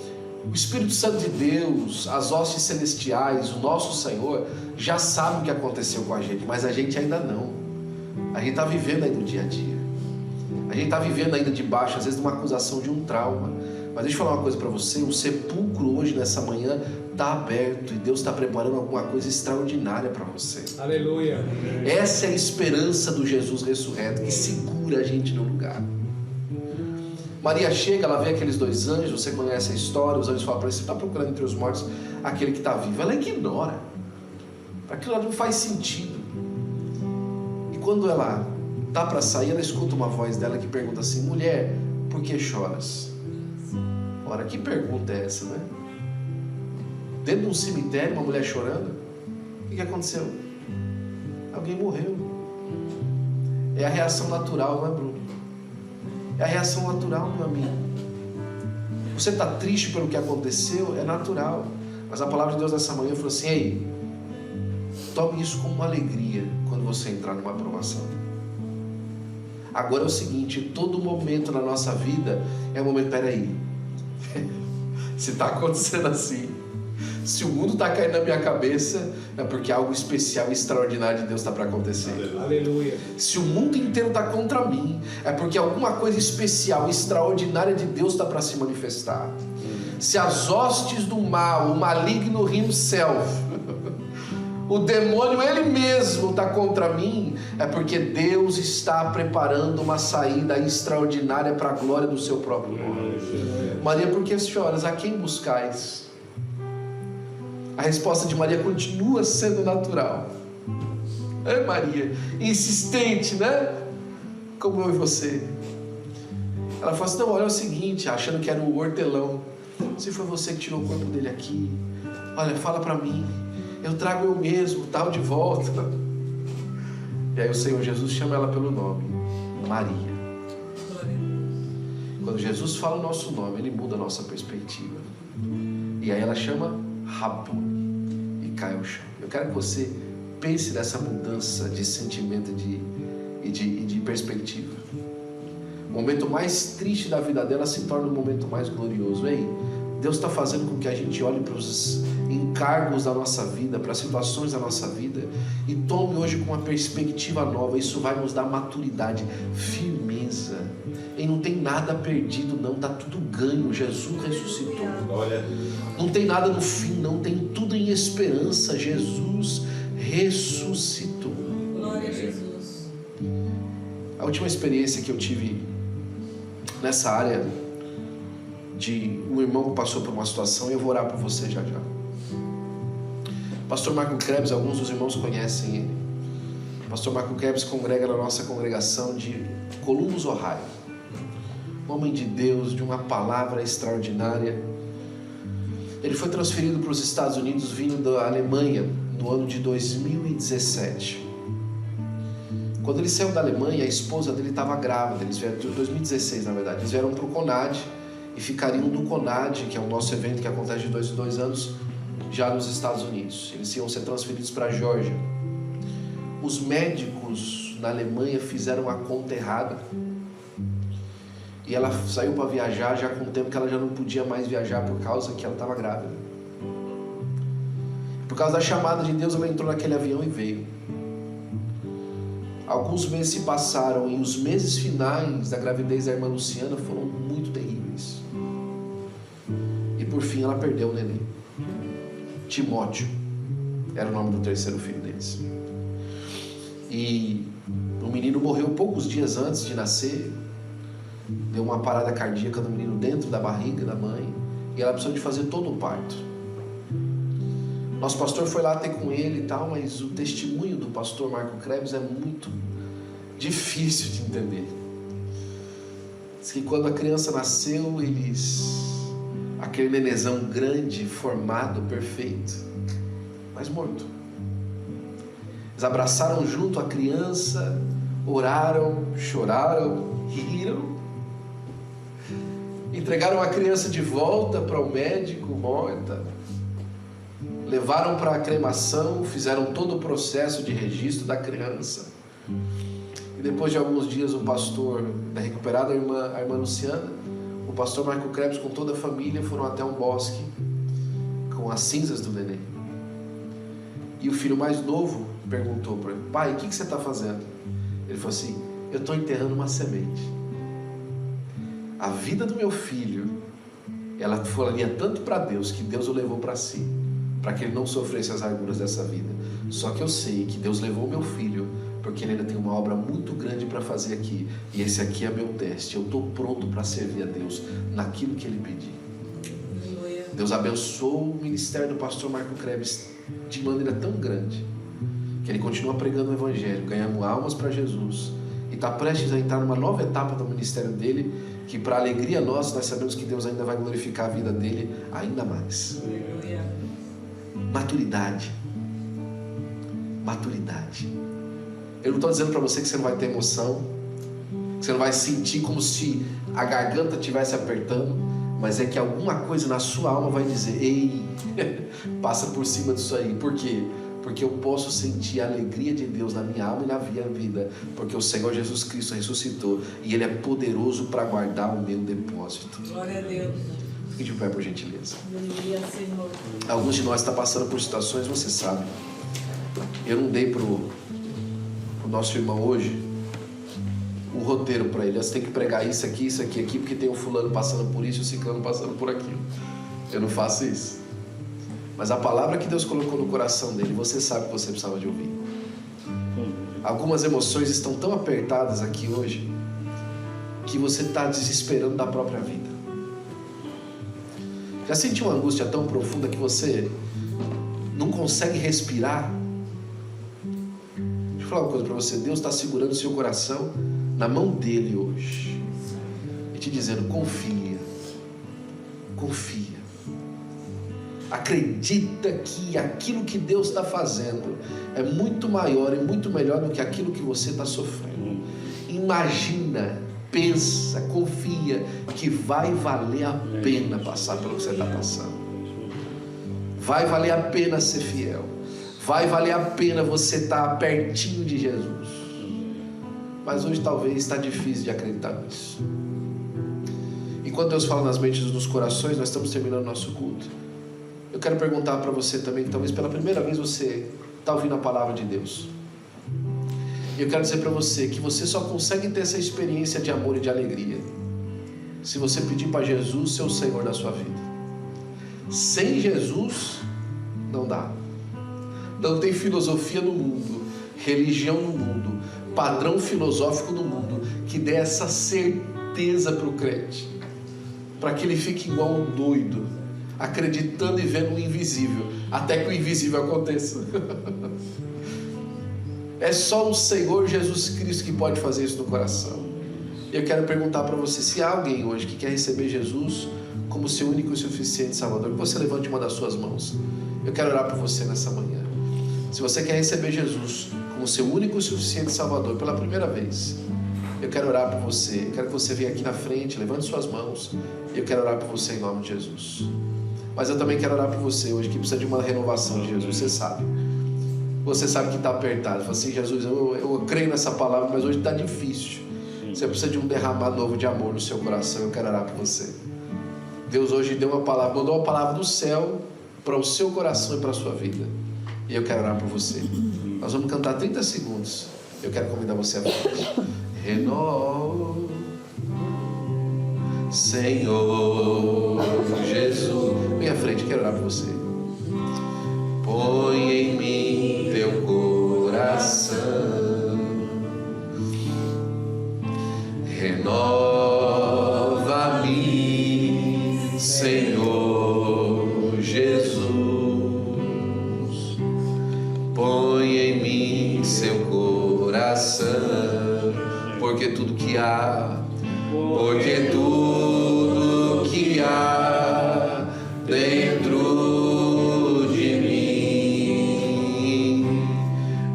o Espírito Santo de Deus, as hostes celestiais, o nosso Senhor já sabe o que aconteceu com a gente, mas a gente ainda não. A gente está vivendo ainda o dia a dia. A gente está vivendo ainda debaixo, às vezes, de uma acusação de um trauma. Mas deixa eu falar uma coisa para você: o sepulcro hoje, nessa manhã, está aberto, e Deus está preparando alguma coisa extraordinária para você. Aleluia. Essa é a esperança do Jesus ressurreto, que segura a gente no lugar. Maria chega, ela vê aqueles dois anjos, você conhece a história, os anjos falam para ela: você está procurando entre os mortos aquele que está vivo. Ela ignora, aquilo não faz sentido. E quando ela está para sair, ela escuta uma voz dela que pergunta assim: mulher, por que choras? Ora, que pergunta é essa, né? Dentro de um cemitério, uma mulher chorando. O que aconteceu? Alguém morreu. É a reação natural, não é, Bruno? É a reação natural, meu amigo. Você está triste pelo que aconteceu, é natural. Mas a palavra de Deus nessa manhã falou assim: ei, tome isso como uma alegria quando você entrar numa aprovação. Agora é o seguinte, todo momento na nossa vida é um momento, peraí, se está acontecendo assim, se o mundo está caindo na minha cabeça, é porque algo especial e extraordinário de Deus está para acontecer. Aleluia. Se o mundo inteiro está contra mim, é porque alguma coisa especial e extraordinária de Deus está para se manifestar. Se as hostes do mal, o maligno himself, o demônio ele mesmo está contra mim, é porque Deus está preparando uma saída extraordinária para a glória do seu próprio nome. Maria, por que choras? A quem buscais? A resposta de Maria continua sendo natural. É Maria, insistente, né? Como eu e você. Ela fala assim, não, olha o seguinte, achando que era o hortelão. Se foi você que tirou o corpo dele aqui, olha, fala para mim, eu trago eu mesmo, tal, de volta. E aí o Senhor Jesus chama ela pelo nome, Maria. Quando Jesus fala o nosso nome, Ele muda a nossa perspectiva. E aí ela chama Rabone e cai ao chão. Eu quero que você pense nessa mudança de sentimento e de perspectiva. O momento mais triste da vida dela se torna o momento mais glorioso. Ei, Deus está fazendo com que a gente olhe para os encargos da nossa vida, para as situações da nossa vida e tome hoje com uma perspectiva nova. Isso vai nos dar maturidade, firmeza. E não tem nada perdido não, está tudo ganho. Jesus ressuscitou. Não tem nada no fim, não, tem tudo em esperança. Jesus ressuscitou. Glória a Jesus. A última experiência que eu tive nessa área de um irmão que passou por uma situação, e eu vou orar por você já. Pastor Marco Krebs, alguns dos irmãos conhecem ele. Pastor Marco Krebs congrega na nossa congregação de Columbus, Ohio. Homem de Deus, de uma palavra extraordinária. Ele foi transferido para os Estados Unidos vindo da Alemanha no ano de 2017. Quando ele saiu da Alemanha, a esposa dele estava grávida. Eles vieram em 2016, na verdade. Eles vieram para o CONAD e ficariam no CONAD, que é o nosso evento que acontece de 2 em 2 anos, já nos Estados Unidos. Eles iam ser transferidos para a Geórgia. Os médicos na Alemanha fizeram a conta errada. E ela saiu para viajar já com o tempo que ela já não podia mais viajar por causa que ela estava grávida. Por causa da chamada de Deus, ela entrou naquele avião e veio. Alguns meses se passaram e os meses finais da gravidez da irmã Luciana foram muito terríveis. E por fim ela perdeu o neném. Timóteo era o nome do terceiro filho deles. E o menino morreu poucos dias antes de nascer. Deu uma parada cardíaca no menino dentro da barriga da mãe. E ela precisou de fazer todo o parto. Nosso pastor foi lá ter com ele e tal, mas o testemunho do pastor Marco Krebs é muito difícil de entender. Diz que quando a criança nasceu, aquele nenezão grande, formado, perfeito, mas morto. Eles abraçaram junto a criança, oraram, choraram, riram, entregaram a criança de volta para o médico morta, levaram para a cremação, fizeram todo o processo de registro da criança. E depois de alguns dias, o pastor, da recuperada a irmã Luciana, o pastor Marco Krebs com toda a família foram até um bosque com as cinzas do neném. E o filho mais novo perguntou para ele: pai, o que você está fazendo? Ele falou assim: eu estou enterrando uma semente. A vida do meu filho, ela valia tanto para Deus que Deus o levou para si, para que ele não sofresse as agruras dessa vida. Só que eu sei que Deus levou meu filho porque ele ainda tem uma obra muito grande para fazer aqui, e esse aqui é meu teste. Eu estou pronto para servir a Deus naquilo que ele pedir. Deus abençoou o ministério do pastor Marco Krebs de maneira tão grande que ele continua pregando o evangelho, ganhando almas para Jesus, e está prestes a entrar numa nova etapa do ministério dele, que para alegria nossa, nós sabemos que Deus ainda vai glorificar a vida dele ainda mais. Maturidade. Eu não estou dizendo para você que você não vai ter emoção, que você não vai sentir como se a garganta estivesse apertando, mas é que alguma coisa na sua alma vai dizer: ei, passa por cima disso aí. Por quê? porque eu posso sentir a alegria de Deus na minha alma e na minha vida, porque o Senhor Jesus Cristo ressuscitou e Ele é poderoso para guardar o meu depósito. Glória a Deus. Fique de pé, por gentileza. Aleluia, Senhor. Alguns de nós estão passando por situações, você sabe. Eu não dei pro nosso irmão hoje um roteiro para ele. Você tem que pregar isso aqui, porque tem um fulano passando por isso e o ciclano passando por aquilo. Eu não faço isso. Mas a palavra que Deus colocou no coração dele, você sabe que você precisava de ouvir. Algumas emoções estão tão apertadas aqui hoje que você está desesperando da própria vida. Já sentiu uma angústia tão profunda que você não consegue respirar? Deixa eu falar uma coisa para você. Deus está segurando o seu coração na mão dele hoje e te dizendo: confia, confia, acredita que aquilo que Deus está fazendo é muito maior e muito melhor do que aquilo que você está sofrendo. Imagina, pensa, confia que vai valer a pena passar pelo que você está passando. Vai valer a pena ser fiel. Vai valer a pena você estar pertinho de Jesus. Mas hoje talvez está difícil de acreditar nisso. Enquanto Deus fala nas mentes e nos corações, nós estamos terminando nosso culto. Eu quero perguntar para você também, que talvez pela primeira vez você está ouvindo a palavra de Deus. E eu quero dizer para você que você só consegue ter essa experiência de amor e de alegria se você pedir para Jesus ser o Senhor da sua vida. Sem Jesus, não dá. Não tem filosofia no mundo, religião no mundo, padrão filosófico no mundo que dê essa certeza para o crente, para que ele fique igual um doido, acreditando e vendo o invisível, até que o invisível aconteça. É só o Senhor Jesus Cristo que pode fazer isso no coração. Eu quero perguntar para você, se há alguém hoje que quer receber Jesus como seu único e suficiente Salvador, que você levante uma das suas mãos. Eu quero orar por você nessa manhã. Se você quer receber Jesus como seu único e suficiente Salvador pela primeira vez, eu quero orar por você. Eu quero que você venha aqui na frente, levante suas mãos, e eu quero orar por você em nome de Jesus. Mas eu também quero orar por você hoje, que precisa de uma renovação de Jesus. Você sabe que está apertado. Fala assim: Jesus, eu creio nessa palavra, mas hoje está difícil. Você precisa de um derramar novo de amor no seu coração. Eu quero orar por você. Deus hoje deu uma palavra, mandou uma palavra do céu para o seu coração e para a sua vida. E eu quero orar por você. Nós vamos cantar 30 segundos. Eu quero convidar você a frente. Renova, Senhor Jesus. Vem à frente, quero orar por você. Põe em mim teu coração, renova-me, Senhor Jesus. Põe em mim seu coração, porque tudo que há dentro de mim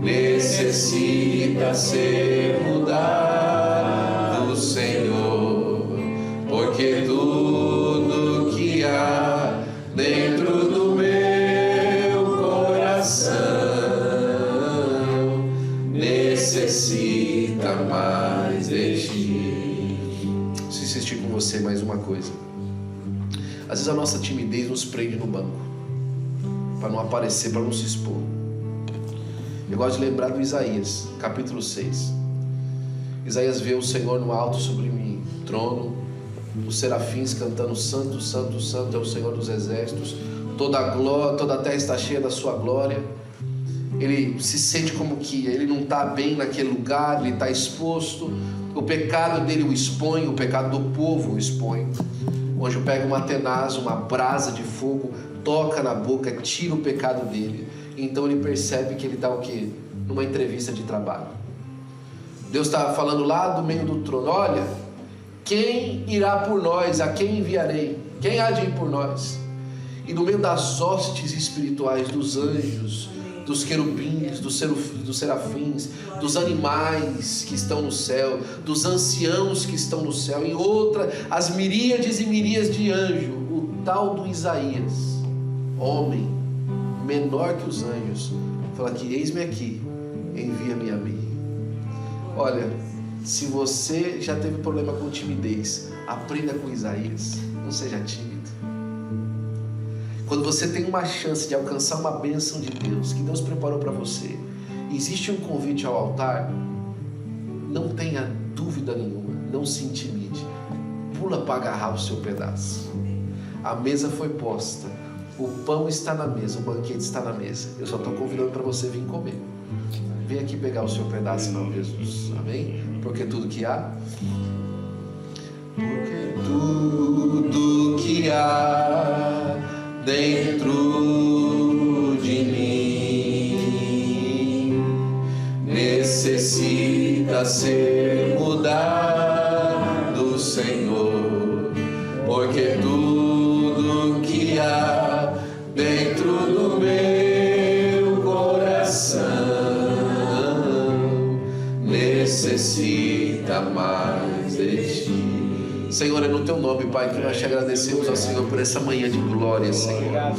necessita ser mudado, Senhor, porque tudo que há dentro do meu coração necessita mais de ti. Se insistir com você mais uma coisa, às vezes a nossa timidez nos prende no banco, para não aparecer, para não se expor. Eu gosto de lembrar do Isaías, capítulo 6. Isaías vê o Senhor no alto sublime trono, os serafins cantando: Santo, Santo, Santo é o Senhor dos exércitos, toda a terra está cheia da sua glória. Ele se sente como que ele não está bem naquele lugar, ele está exposto. O pecado dele o expõe, o pecado do povo o expõe. O anjo pega uma tenaz, uma brasa de fogo, toca na boca, tira o pecado dele. Então ele percebe que ele está o quê? Numa entrevista de trabalho. Deus está falando lá do meio do trono: olha, quem irá por nós? A quem enviarei? Quem há de ir por nós? E no meio das hostes espirituais, dos anjos, dos querubins, dos serafins, dos animais que estão no céu, dos anciãos que estão no céu, em outra, as miríades e miríades de anjos, o tal do Isaías, homem menor que os anjos, fala que eis-me aqui, envia-me a mim. Olha, se você já teve problema com timidez, aprenda com Isaías, não seja tímido. Quando você tem uma chance de alcançar uma bênção de Deus, que Deus preparou para você, existe um convite ao altar, não tenha dúvida nenhuma, não se intimide, pula para agarrar o seu pedaço. A mesa foi posta, o pão está na mesa, o banquete está na mesa. Eu só estou convidando para você vir comer. Vem aqui pegar o seu pedaço, não, Jesus. Amém? Porque tudo que há, dentro de mim necessita ser mudado, Senhor, porque tudo que há dentro do meu coração necessita mais de ti. Senhor, é no Teu nome, Pai, que nós te agradecemos, ó Senhor, por essa manhã de glória, Senhor,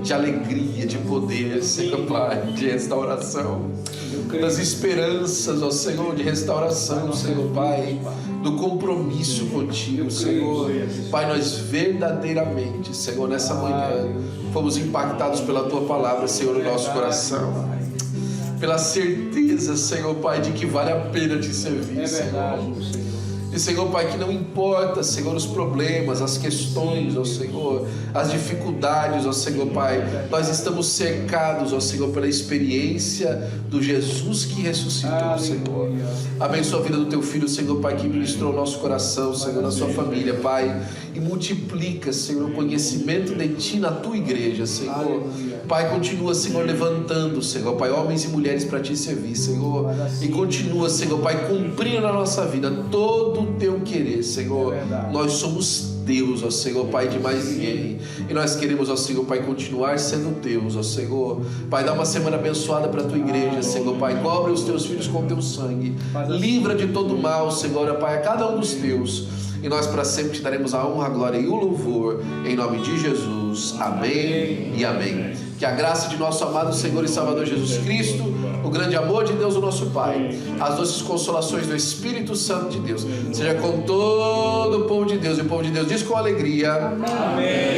de alegria, de poder, Senhor, Pai, de restauração, das esperanças, ó Senhor, de restauração, Senhor, Pai, do compromisso contigo, Senhor. Pai, nós verdadeiramente, Senhor, nessa manhã, fomos impactados pela Tua palavra, Senhor, no nosso coração, pela certeza, Senhor, Pai, de que vale a pena te servir, Senhor. E, Senhor, Pai, que não importa, Senhor, os problemas, as questões, ó Senhor, as dificuldades, ó Senhor, Pai, nós estamos cercados, ó Senhor, pela experiência do Jesus que ressuscitou, Senhor. Abençoa a vida do Teu Filho, Senhor, Pai, que ministrou o nosso coração, Senhor, na sua família, Pai, e multiplica, Senhor, o conhecimento de Ti na Tua igreja, Senhor. Pai, continua, Senhor, levantando, Senhor, Pai, homens e mulheres para Te servir, Senhor, e continua, Senhor, Pai, cumprindo na nossa vida todo o Teu querer, Senhor. Nós somos Deus, ó Senhor, Pai, de mais ninguém, e nós queremos, ó Senhor, Pai, continuar sendo Deus, ó Senhor. Pai, dá uma semana abençoada para a Tua igreja, Senhor, Pai, cobre os Teus filhos com Teu sangue, livra de todo mal, Senhor, Pai, a cada um dos Teus, e nós para sempre Te daremos a honra, a glória e o louvor, em nome de Jesus, amém e amém. Que a graça de nosso amado Senhor e Salvador Jesus Cristo, o grande amor de Deus, o nosso Pai, as doces consolações do Espírito Santo de Deus, seja com todo o povo de Deus, e o povo de Deus diz com alegria, amém.